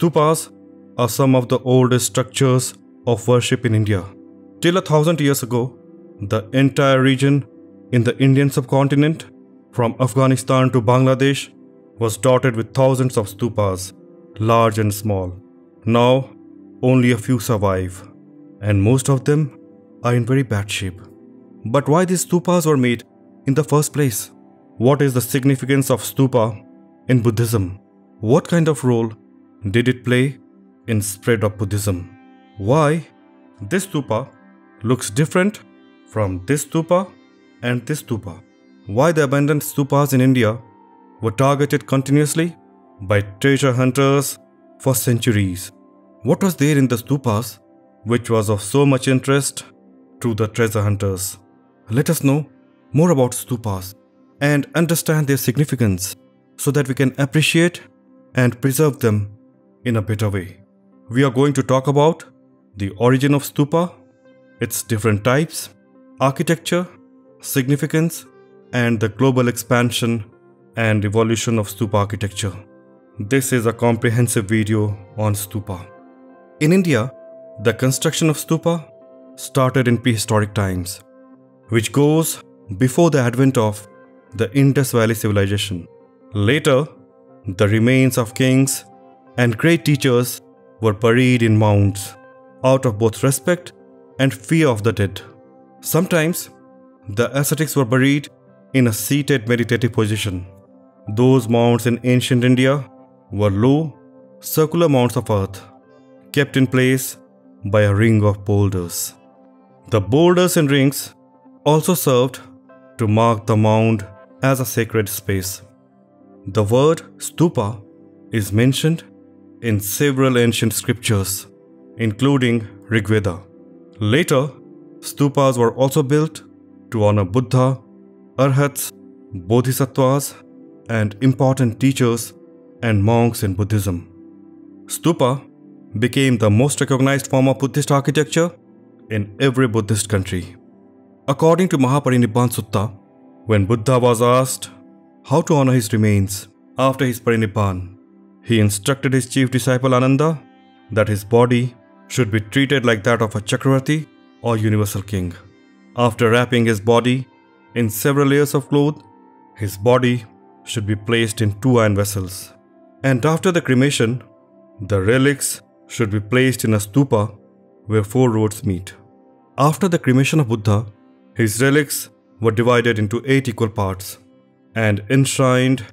Stupas are some of the oldest structures of worship in India. Till 1,000 years ago, the entire region in the Indian subcontinent, from Afghanistan to Bangladesh, was dotted with thousands of stupas, large and small. Now, only a few survive, and most of them are in very bad shape. But why these stupas were made in the first place? What is the significance of stupa in Buddhism? What kind of role did it play in spread of Buddhism? Why this stupa looks different from this stupa and this stupa? Why the abandoned stupas in India were targeted continuously by treasure hunters for centuries? What was there in the stupas which was of so much interest to the treasure hunters? Let us know more about stupas and understand their significance so that we can appreciate and preserve them in a better way. We are going to talk about the origin of stupa, its different types, architecture, significance, and the global expansion and evolution of stupa architecture. This is a comprehensive video on stupa. In India, the construction of stupa started in prehistoric times, which goes before the advent of the Indus Valley civilization. Later, the remains of kings and great teachers were buried in mounds out of both respect and fear of the dead. Sometimes, the ascetics were buried in a seated meditative position. Those mounds in ancient India were low, circular mounds of earth, kept in place by a ring of boulders. The boulders and rings also served to mark the mound as a sacred space. The word stupa is mentioned in several ancient scriptures, including Rig Veda. Later, stupas were also built to honor Buddha, Arhats, Bodhisattvas, and important teachers and monks in Buddhism. Stupa became the most recognized form of Buddhist architecture in every Buddhist country. According to Mahaparinirvana Sutta, when Buddha was asked how to honor his remains after his parinirvana, he instructed his chief disciple Ananda that his body should be treated like that of a Chakravarti or universal king. After wrapping his body in several layers of cloth, his body should be placed in 2 iron vessels. And after the cremation, the relics should be placed in a stupa where 4 roads meet. After the cremation of Buddha, his relics were divided into 8 equal parts and enshrined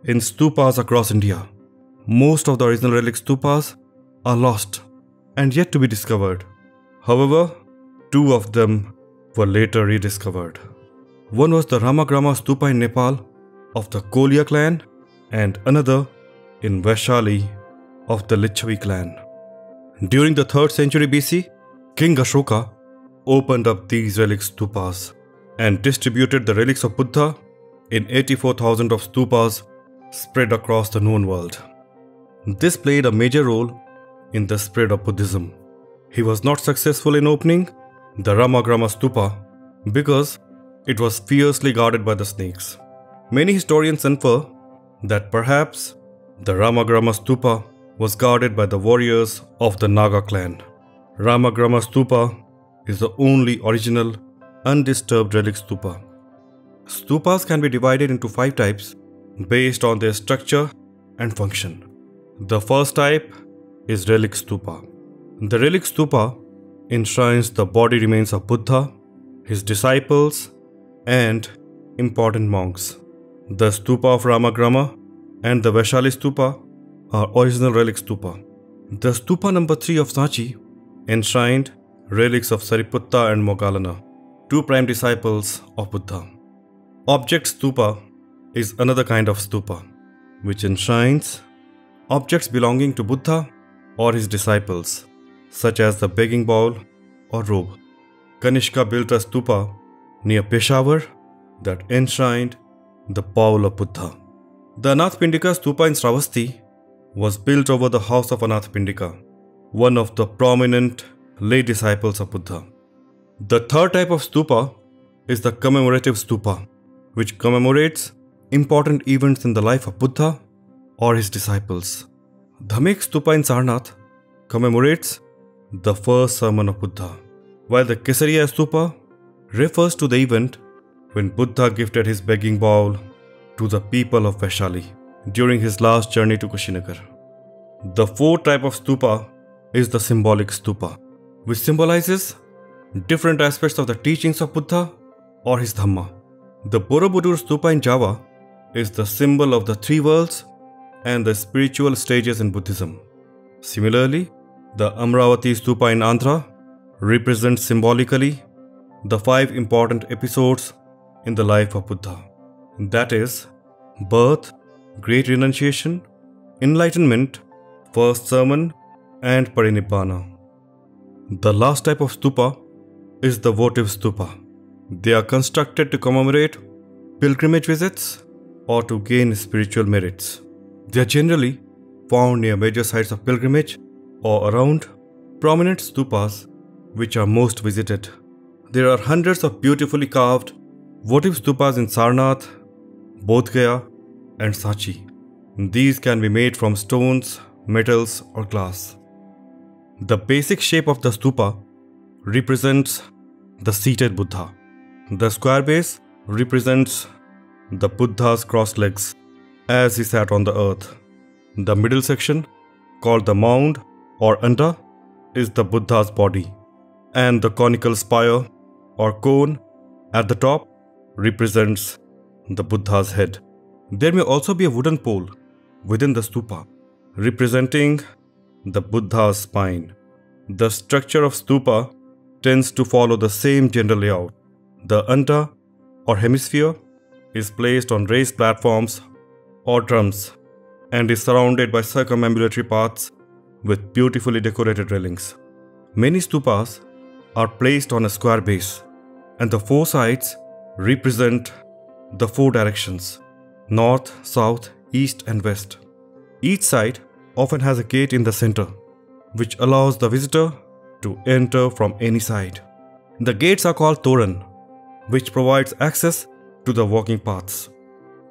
in stupas across India. Most of the original relic stupas are lost and yet to be discovered. However, 2 of them were later rediscovered. One was the Ramagrama Stupa in Nepal of the Kolia clan and another in Vaishali of the Lichavi clan. During the 3rd century BC, King Ashoka opened up these relic stupas and distributed the relics of Buddha in 84,000 of stupas spread across the known world. This played a major role in the spread of Buddhism. He was not successful in opening the Ramagrama Stupa because it was fiercely guarded by the snakes. Many historians infer that perhaps the Ramagrama Stupa was guarded by the warriors of the Naga clan. Ramagrama Stupa is the only original undisturbed relic stupa. Stupas can be divided into 5 types based on their structure and function. The first type is relic stupa. The relic stupa enshrines the body remains of Buddha, his disciples, and important monks. The stupa of Ramagrama and the Vaishali stupa are original relic stupa. The stupa number 3 of Sanchi enshrined relics of Sariputta and Moggallana, 2 prime disciples of Buddha. Object stupa is another kind of stupa, which enshrines objects belonging to Buddha or his disciples, such as the begging bowl or robe. Kanishka built a stupa near Peshawar that enshrined the bowl of Buddha. The Anathapindika stupa in Sravasti was built over the house of Anathapindika, one of the prominent lay disciples of Buddha. The third type of stupa is the commemorative stupa, which commemorates important events in the life of Buddha or his disciples. Dhamek Stupa in Sarnath commemorates the first sermon of Buddha, while the Kesariya Stupa refers to the event when Buddha gifted his begging bowl to the people of Vaishali during his last journey to Kushinagar. The fourth type of stupa is the symbolic stupa, which symbolizes different aspects of the teachings of Buddha or his Dhamma. The Borobudur Stupa in Java is the symbol of the three worlds and the spiritual stages in Buddhism. Similarly, the Amravati Stupa in Andhra represents symbolically the 5 important episodes in the life of Buddha. That is, birth, great renunciation, enlightenment, first sermon, and parinibbana. The last type of stupa is the votive stupa. They are constructed to commemorate pilgrimage visits or to gain spiritual merits. They are generally found near major sites of pilgrimage or around prominent stupas which are most visited. There are hundreds of beautifully carved votive stupas in Sarnath, Bodh Gaya, and Sachi. These can be made from stones, metals, or glass. The basic shape of the stupa represents the seated Buddha. The square base represents the Buddha's crossed legs as he sat on the earth. The middle section, called the mound or anda, is the Buddha's body, and the conical spire or cone at the top represents the Buddha's head. There may also be a wooden pole within the stupa representing the Buddha's spine. The structure of stupa tends to follow the same general layout. The anda or hemisphere is placed on raised platforms or drums and is surrounded by circumambulatory paths with beautifully decorated railings. Many stupas are placed on a square base, and the 4 sides represent the 4 directions: north, south, east, and west. Each side often has a gate in the center, which allows the visitor to enter from any side. The gates are called toran, which provides access to the walking paths.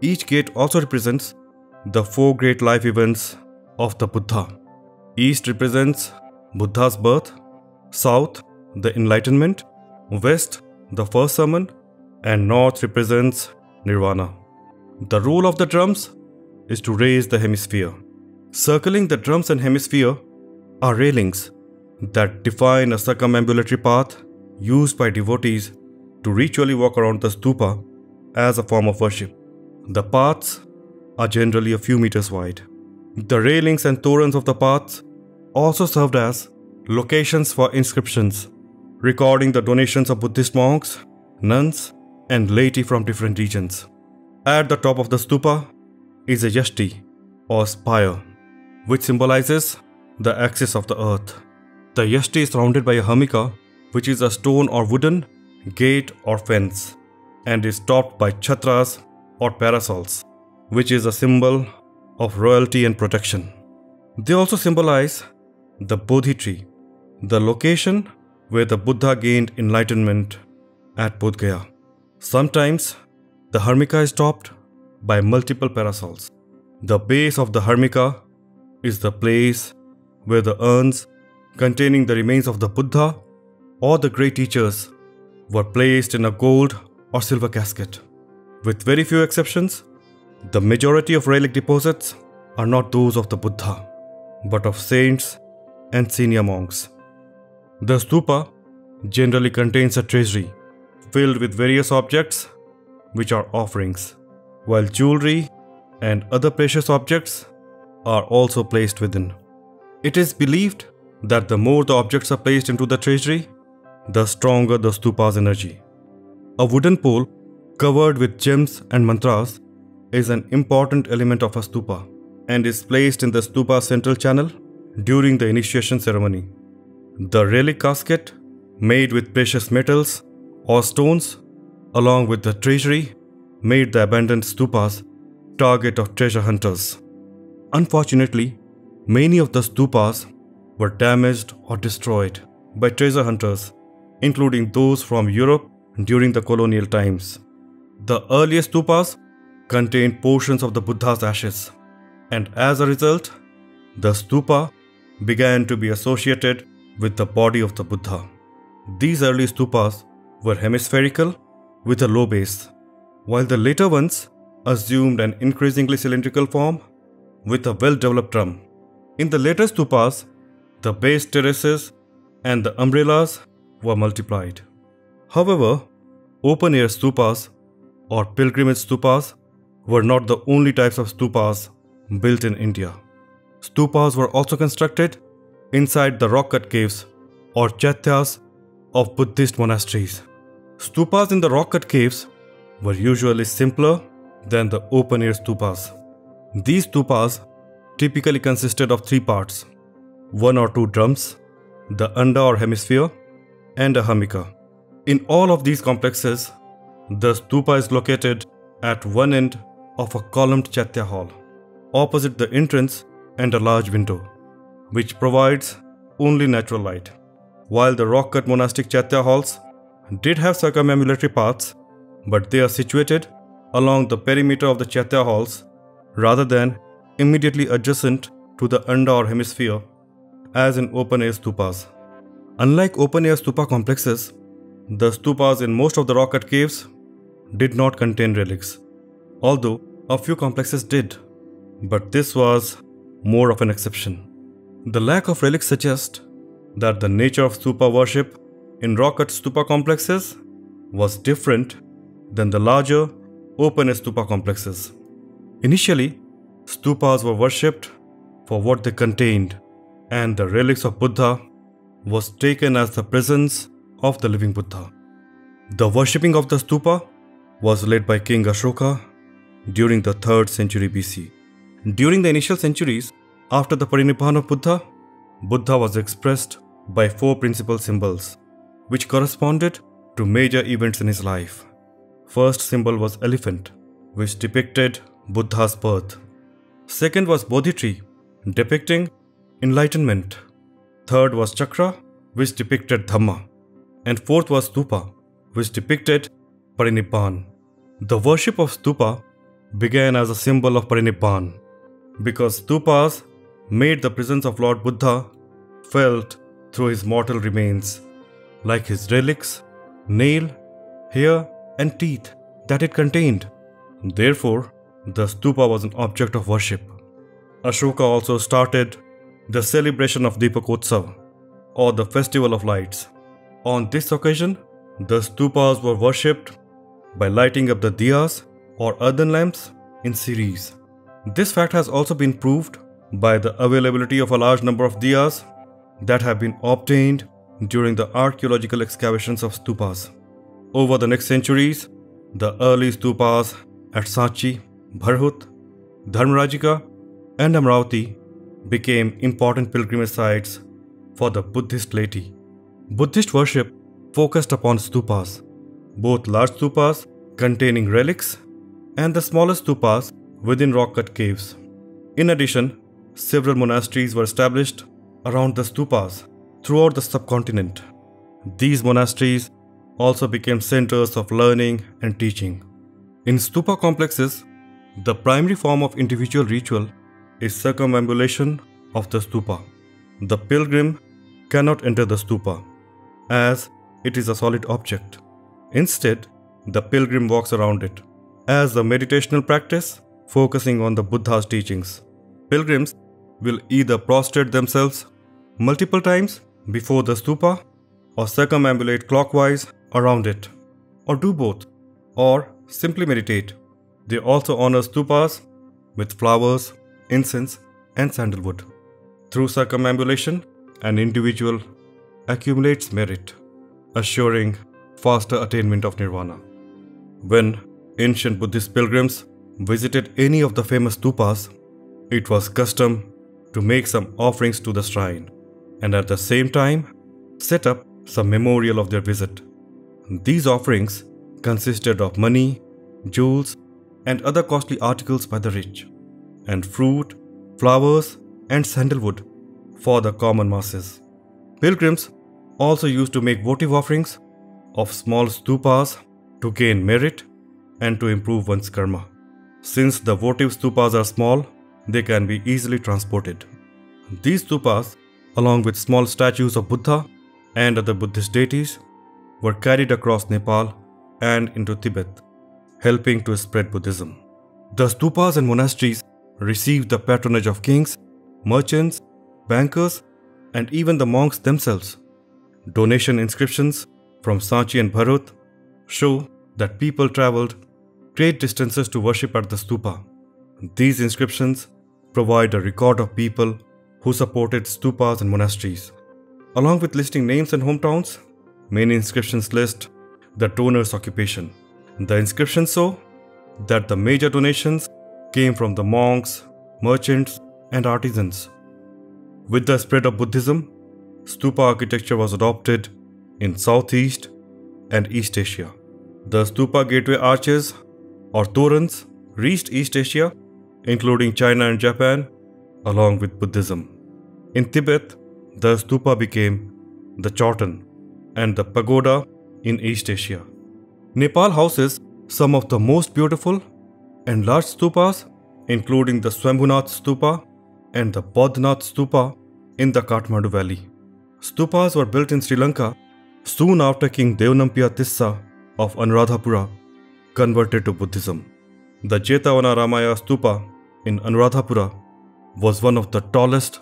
Each gate also represents the 4 great life events of the Buddha. East represents Buddha's birth, south the enlightenment, west the first sermon, and north represents nirvana. The role of the drums is to raise the hemisphere. Circling the drums and hemisphere are railings that define a circumambulatory path used by devotees to ritually walk around the stupa as a form of worship. The paths are generally a few meters wide. The railings and torans of the paths also served as locations for inscriptions, recording the donations of Buddhist monks, nuns, and laity from different regions. At the top of the stupa is a yashti or spire, which symbolizes the axis of the earth. The yashti is surrounded by a hermika, which is a stone or wooden gate or fence, and is topped by chhatras or parasols, which is a symbol of royalty and protection. They also symbolize the Bodhi tree, the location where the Buddha gained enlightenment at Bodh Gaya. Sometimes the hermika is topped by multiple parasols. The base of the hermika is the place where the urns containing the remains of the Buddha or the great teachers were placed in a gold or silver casket. With very few exceptions, the majority of relic deposits are not those of the Buddha, but of saints and senior monks. The stupa generally contains a treasury filled with various objects which are offerings, while jewelry and other precious objects are also placed within. It is believed that the more the objects are placed into the treasury, the stronger the stupa's energy. A wooden pole covered with gems and mantras is an important element of a stupa and is placed in the stupa's central channel during the initiation ceremony. The relic casket, made with precious metals or stones, along with the treasury, made the abandoned stupas target of treasure hunters. Unfortunately, many of the stupas were damaged or destroyed by treasure hunters, including those from Europe during the colonial times. The earliest stupas contained portions of the Buddha's ashes, and as a result, the stupa began to be associated with the body of the Buddha. These early stupas were hemispherical with a low base, while the later ones assumed an increasingly cylindrical form with a well-developed drum. In the later stupas, the base terraces and the umbrellas were multiplied. However, open-air stupas or pilgrimage stupas were not the only types of stupas built in India. Stupas were also constructed inside the rock-cut caves or chaityas of Buddhist monasteries. Stupas in the rock-cut caves were usually simpler than the open-air stupas. These stupas typically consisted of three parts: one or two drums, the anda or hemisphere, and a hamika. In all of these complexes, the stupa is located at one end of a columned chaitya hall, opposite the entrance and a large window, which provides only natural light. While the rock-cut monastic chaitya halls did have circumambulatory paths, but they are situated along the perimeter of the chaitya halls rather than immediately adjacent to the anda or hemisphere as in open-air stupas. Unlike open-air stupa complexes, the stupas in most of the rock-cut caves did not contain relics, although a few complexes did, but this was more of an exception. The lack of relics suggests that the nature of stupa worship in rock-cut stupa complexes was different than the larger open-air stupa complexes. Initially, stupas were worshipped for what they contained, and the relics of Buddha was taken as the presence of the living Buddha. The worshipping of the stupa was led by King Ashoka during the 3rd century BC. During the initial centuries after the Parinibbana of Buddha, Buddha was expressed by 4 principal symbols, which corresponded to major events in his life. First symbol was elephant, which depicted Buddha's birth. Second was Bodhi tree, depicting enlightenment. Third was chakra, which depicted Dhamma. And fourth was stupa, which depicted Parinibban. The worship of stupa began as a symbol of Parinibban, because stupas made the presence of Lord Buddha felt through his mortal remains, like his relics, nail, hair, and teeth that it contained. Therefore, the stupa was an object of worship. Ashoka also started the celebration of Deepakotsav, or the Festival of Lights. On this occasion, the stupas were worshipped by lighting up the diyas or earthen lamps in series. This fact has also been proved by the availability of a large number of diyas that have been obtained during the archaeological excavations of stupas. Over the next centuries, the early stupas at Sanchi, Bharhut, Dharmarajika, and Amravati became important pilgrimage sites for the Buddhist laity. Buddhist worship focused upon stupas, both large stupas containing relics and the smaller stupas within rock-cut caves. In addition, several monasteries were established around the stupas throughout the subcontinent. These monasteries also became centers of learning and teaching. In stupa complexes, the primary form of individual ritual is circumambulation of the stupa. The pilgrim cannot enter the stupa, as it is a solid object. Instead, the pilgrim walks around it as a meditational practice focusing on the Buddha's teachings. Pilgrims will either prostrate themselves multiple times before the stupa or circumambulate clockwise around it, or do both, or simply meditate. They also honor stupas with flowers, incense, and sandalwood. Through circumambulation, an individual accumulates merit, assuring faster attainment of nirvana. When ancient Buddhist pilgrims visited any of the famous stupas, it was custom to make some offerings to the shrine and at the same time set up some memorial of their visit. These offerings consisted of money, jewels, and other costly articles by the rich, and fruit, flowers, and sandalwood for the common masses. Pilgrims also used to make votive offerings of small stupas to gain merit and to improve one's karma. Since the votive stupas are small, they can be easily transported. These stupas, along with small statues of Buddha and other Buddhist deities, were carried across Nepal and into Tibet, helping to spread Buddhism. The stupas and monasteries received the patronage of kings, merchants, bankers, and even the monks themselves. Donation inscriptions from Sanchi and Bharut show that people travelled great distances to worship at the stupa. These inscriptions provide a record of people who supported stupas and monasteries. Along with listing names and hometowns, many inscriptions list the donor's occupation. The inscriptions show that the major donations came from the monks, merchants, and artisans. With the spread of Buddhism, stupa architecture was adopted in Southeast and East Asia. The stupa gateway arches or torans reached East Asia, including China and Japan, along with Buddhism. In Tibet, the stupa became the chorten and the pagoda in East Asia. Nepal houses some of the most beautiful and large stupas, including the Swambhunath Stupa and the Bodhnath Stupa in the Kathmandu Valley. Stupas were built in Sri Lanka soon after King Devanampiya Tissa of Anuradhapura converted to Buddhism. The Jetavana Ramaya Stupa in Anuradhapura was one of the tallest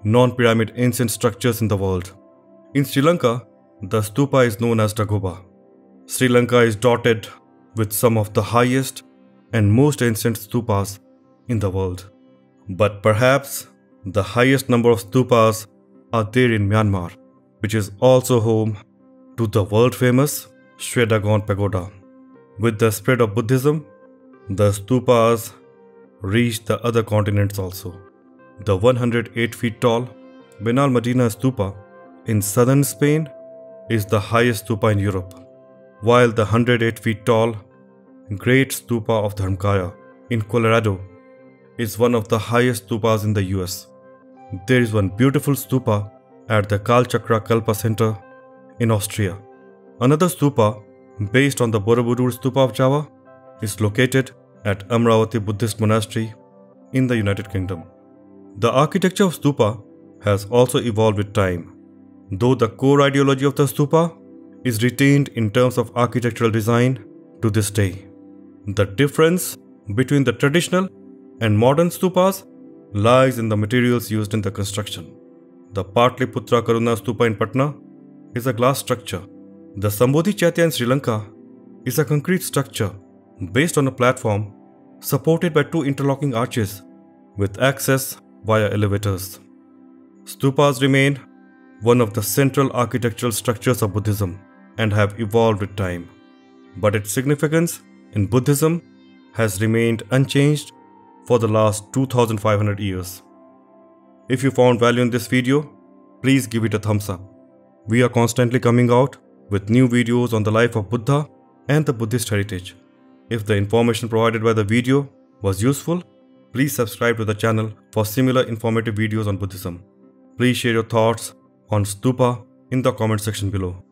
non-pyramid ancient structures in the world. In Sri Lanka, the stupa is known as Dagoba. Sri Lanka is dotted with some of the highest and most ancient stupas in the world. But perhaps the highest number of stupas are there in Myanmar, which is also home to the world-famous Shwedagon Pagoda. With the spread of Buddhism, the stupas reached the other continents also. The 108 feet tall Benal Medina Stupa in southern Spain is the highest stupa in Europe, while the 108 feet tall Great Stupa of Dharmkaya in Colorado is one of the highest stupas in the US. There is one beautiful stupa at the Kalchakra Kalpa Center in Austria. Another stupa, based on the Borobudur Stupa of Java, is located at Amravati Buddhist Monastery in the United Kingdom. The architecture of stupa has also evolved with time, though the core ideology of the stupa is retained in terms of architectural design to this day. The difference between the traditional and modern stupas lies in the materials used in the construction. The Patliputra Karuna Stupa in Patna is a glass structure. The Sambodhi Chaitya in Sri Lanka is a concrete structure based on a platform supported by two interlocking arches with access via elevators. Stupas remain one of the central architectural structures of Buddhism and have evolved with time, but its significance in Buddhism has remained unchanged for the last 2500 years. If you found value in this video, please give it a thumbs up. We are constantly coming out with new videos on the life of Buddha and the Buddhist heritage. If the information provided by the video was useful, please subscribe to the channel for similar informative videos on Buddhism. Please share your thoughts on Stupa in the comment section below.